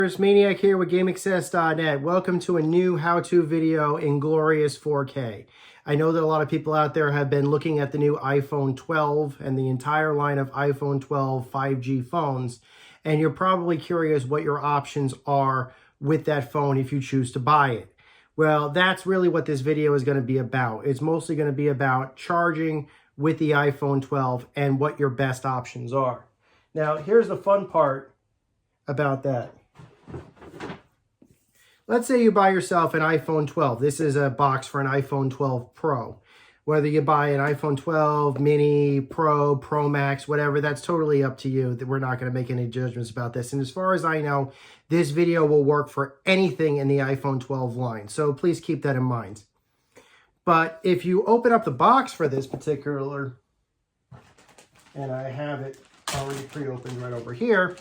Maniac here with GameAccess.net. Welcome to a new how-to video in glorious 4K. I know that a lot of people out there have been looking at the new iPhone 12 and the entire line of iPhone 12 5G phones, and you're probably curious what your options are with that phone if you choose to buy it. Well, that's really what this video is going to be about. It's mostly going to be about charging with the iPhone 12 and what your best options are. Now, here's the fun part about that. Let's say you buy yourself an iPhone 12. This is a box for an iPhone 12 Pro. Whether you buy an iPhone 12 Mini, Pro, Pro Max, whatever, that's totally up to you. We're not going to make any judgments about this. And as far as I know, this video will work for anything in the iPhone 12 line. So please keep that in mind. But if you open up the box for this particular, and I have it already pre-opened right over here,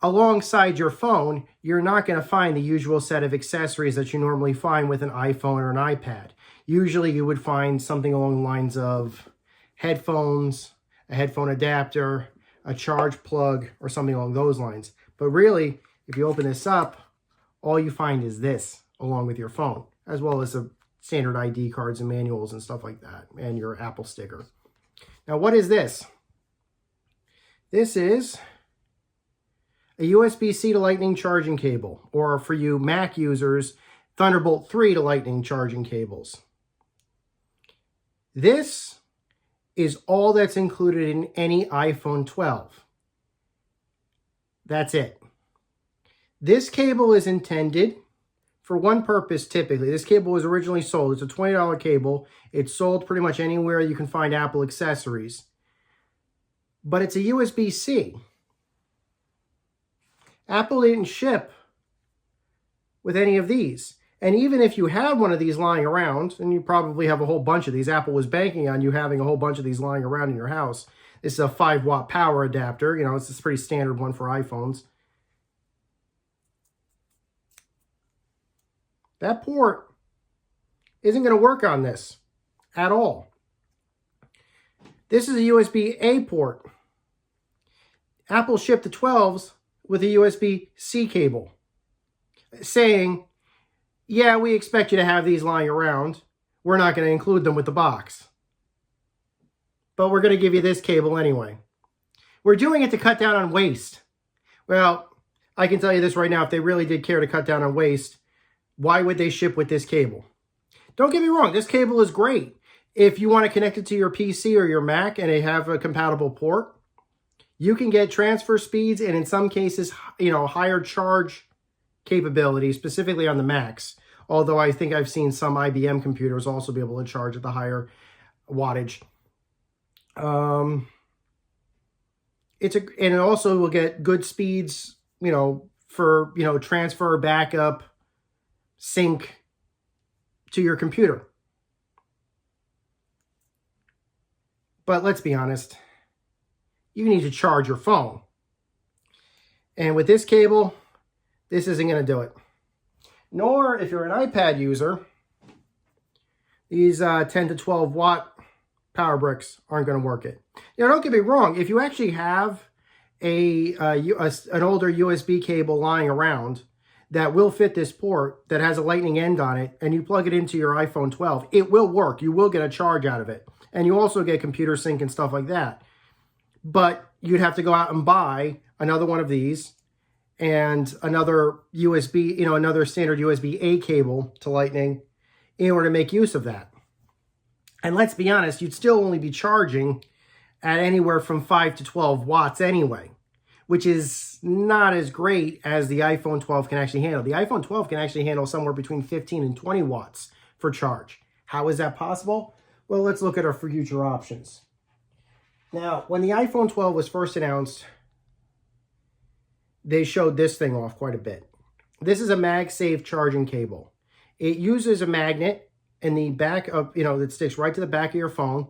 alongside your phone, you're not going to find the usual set of accessories that you normally find with an iPhone or an iPad. Usually you would find something along the lines of headphones, a headphone adapter, a charge plug, or something along those lines. But really, if you open this up, all you find is this along with your phone, as well as the standard ID cards and manuals and stuff like that, and your Apple sticker. Now, what is this? This is a USB-C to Lightning charging cable, or for you Mac users, Thunderbolt 3 to Lightning charging cables. This is all that's included in any iPhone 12. That's it. This cable is intended for one purpose typically. This cable was originally sold. It's a $20 cable. It's sold pretty much anywhere you can find Apple accessories. But it's a USB-C. Apple didn't ship with any of these. And even if you had one of these lying around, and you probably have a whole bunch of these, Apple was banking on you having a whole bunch of these lying around in your house. This is a 5-watt power adapter. You know, it's a pretty standard one for iPhones. That port isn't going to work on this at all. This is a USB-A port. Apple shipped the 12s with a USB-C cable, saying, yeah, we expect you to have these lying around. We're not going to include them with the box, but we're going to give you this cable anyway. We're doing it to cut down on waste. Well, I can tell you this right now, if they really did care to cut down on waste, why would they ship with this cable? Don't get me wrong, this cable is great. If you want to connect it to your PC or your Mac and they have a compatible port, you can get transfer speeds and in some cases, you know, higher charge capability, specifically on the Macs. Although I think I've seen some IBM computers also be able to charge at the higher wattage. And it also will get good speeds, you know, for, you know, transfer, backup, sync to your computer. But let's be honest, you need to charge your phone. And with this cable, this isn't going to do it. Nor, if you're an iPad user, these 10 to 12 watt power bricks aren't going to work it. Now, don't get me wrong. If you actually have an older USB cable lying around that will fit this port, that has a lightning end on it, and you plug it into your iPhone 12, it will work. You will get a charge out of it. And you also get computer sync and stuff like that. But you'd have to go out and buy another one of these and another USB, you know, another standard USB-A cable to Lightning in order to make use of that. And let's be honest, you'd still only be charging at anywhere from 5 to 12 watts anyway, which is not as great as the iPhone 12 can actually handle. The iPhone 12 can actually handle somewhere between 15 and 20 watts for charge. How is that possible? Well, let's look at our future options. Now, when the iPhone 12 was first announced, they showed this thing off quite a bit. This is a MagSafe charging cable. It uses a magnet in the back of, you know, that sticks right to the back of your phone,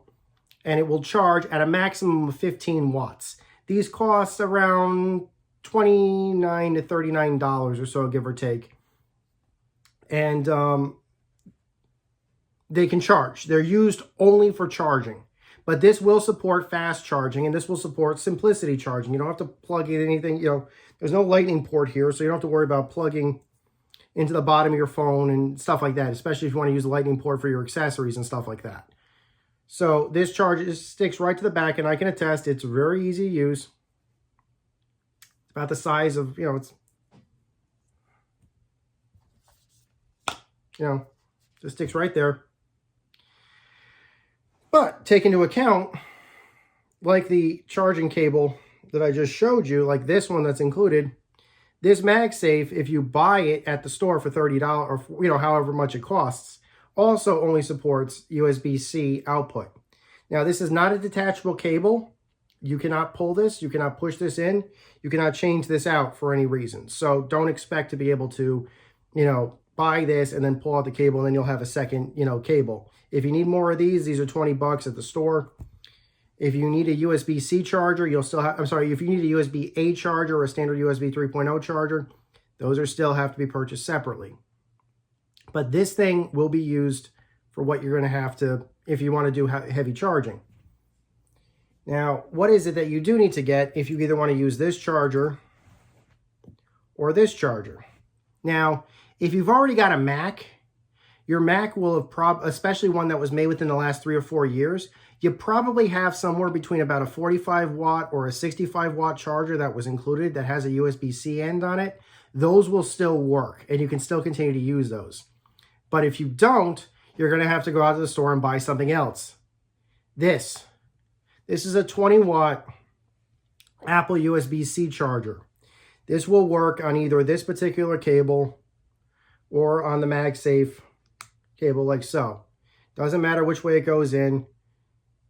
and it will charge at a maximum of 15 watts. These cost around $29 to $39 or so, give or take. And they can charge. They're used only for charging. But this will support fast charging, and this will support simplicity charging. You don't have to plug in anything, you know, there's no lightning port here, so you don't have to worry about plugging into the bottom of your phone and stuff like that, especially if you want to use the lightning port for your accessories and stuff like that. So this charger sticks right to the back, and I can attest it's very easy to use. It's about the size of, you know, just sticks right there. But take into account, like the charging cable that I just showed you, like this one that's included, this MagSafe, if you buy it at the store for $30 or, you know, however much it costs, also only supports USB-C output. Now, this is not a detachable cable. You cannot pull this. You cannot push this in. You cannot change this out for any reason. So don't expect to be able to, you know, buy this and then pull out the cable and then you'll have a second, you know, cable. If you need more of these are $20 at the store. If you need a USB-C charger, you'll still have, I'm sorry, if you need a USB-A charger or a standard USB 3.0 charger, those are still have to be purchased separately. But this thing will be used for what you're going to have to, if you want to do heavy charging. Now, what is it that you do need to get if you either want to use this charger or this charger? Now, if you've already got a Mac, your Mac will have especially one that was made within the last 3 or 4 years, you probably have somewhere between about a 45 watt or a 65 watt charger that was included that has a USB-C end on it. Those will still work and you can still continue to use those. But if you don't, you're going to have to go out to the store and buy something else. This is a 20 watt Apple USB-C charger. This will work on either this particular cable or on the MagSafe cable like so. Doesn't matter which way it goes in.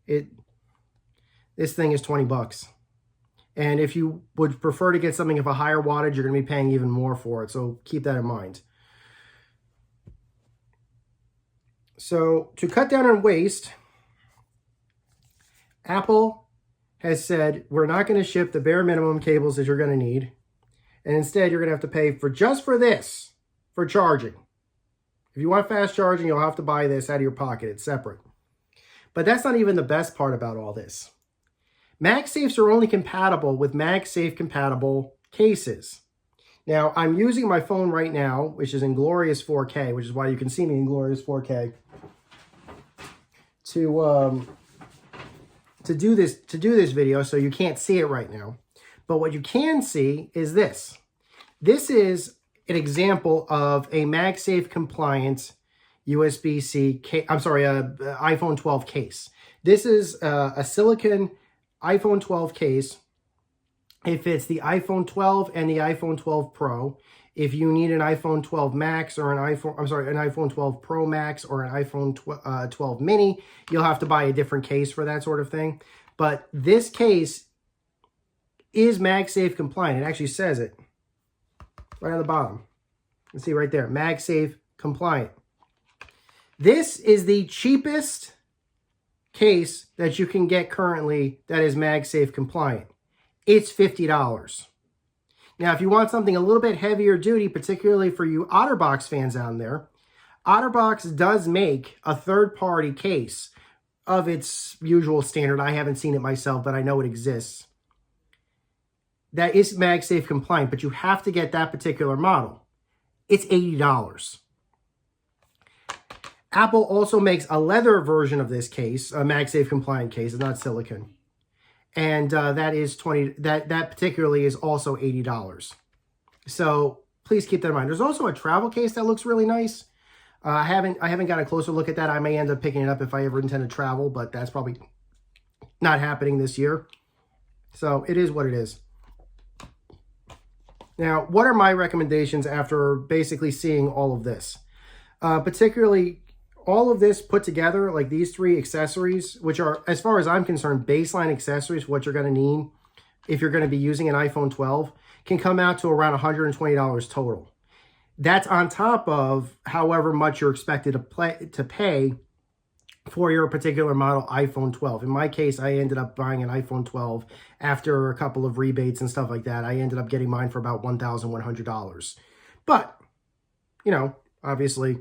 This thing is $20. And if you would prefer to get something of a higher wattage, you're going to be paying even more for it. So keep that in mind. So to cut down on waste, Apple has said we're not going to ship the bare minimum cables that you're going to need. And instead, you're going to have to pay for just for this, for charging. If you want fast charging, you'll have to buy this out of your pocket. It's separate. But that's not even the best part about all this. MagSafes are only compatible with MagSafe compatible cases. Now, I'm using my phone right now, which is in glorious 4K, which is why you can see me in glorious 4K, to do this video, so you can't see it right now. But what you can see is this. This is an example of a MagSafe compliant USB-C case. I'm sorry, iPhone 12 case. This is a silicon iPhone 12 case. It fits the iPhone 12 and the iPhone 12 Pro. If you need an iPhone 12 Max or an iPhone 12 Pro Max or an iPhone 12 Mini, you'll have to buy a different case for that sort of thing. But this case is MagSafe compliant. It actually says it right on the bottom. You can see right there, MagSafe compliant. This is the cheapest case that you can get currently that is MagSafe compliant. It's $50. Now, if you want something a little bit heavier duty, particularly for you OtterBox fans out there, OtterBox does make a third-party case of its usual standard. I haven't seen it myself, but I know it exists. That is MagSafe compliant, but you have to get that particular model. It's $80. Apple also makes a leather version of this case, a MagSafe compliant case, it's not silicone. And that is that particularly is also $80. So please keep that in mind. There's also a travel case that looks really nice. I haven't got a closer look at that. I may end up picking it up if I ever intend to travel, but that's probably not happening this year. So it is what it is. Now, what are my recommendations after basically seeing all of this? Particularly all of this put together, like these 3 accessories, which are, as far as I'm concerned, baseline accessories, what you're going to need if you're going to be using an iPhone 12, can come out to around $120 total. That's on top of however much you're expected to pay for your particular model iPhone 12. In my case, I ended up buying an iPhone 12 after a couple of rebates and stuff like that. I ended up getting mine for about $1,100. But, you know, obviously,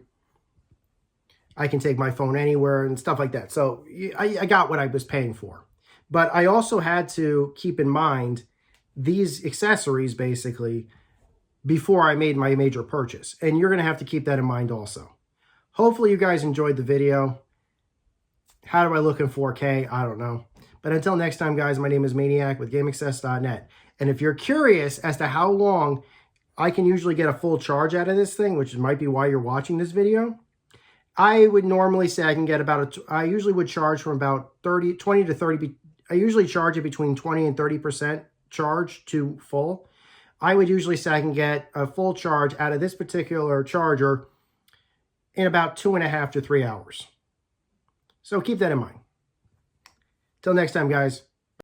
I can take my phone anywhere and stuff like that. So I got what I was paying for. But I also had to keep in mind these accessories basically before I made my major purchase. And you're going to have to keep that in mind also. Hopefully you guys enjoyed the video. How do I look in 4K? I don't know. But until next time, guys, my name is Maniac with GameAccess.net. And if you're curious as to how long I can usually get a full charge out of this thing, which might be why you're watching this video, I would normally say I can get about, I usually would charge from about 20 to 30, I usually charge it between 20 and 30% charge to full. I would usually say I can get a full charge out of this particular charger in about 2.5 to 3 hours. So keep that in mind. Till next time, guys.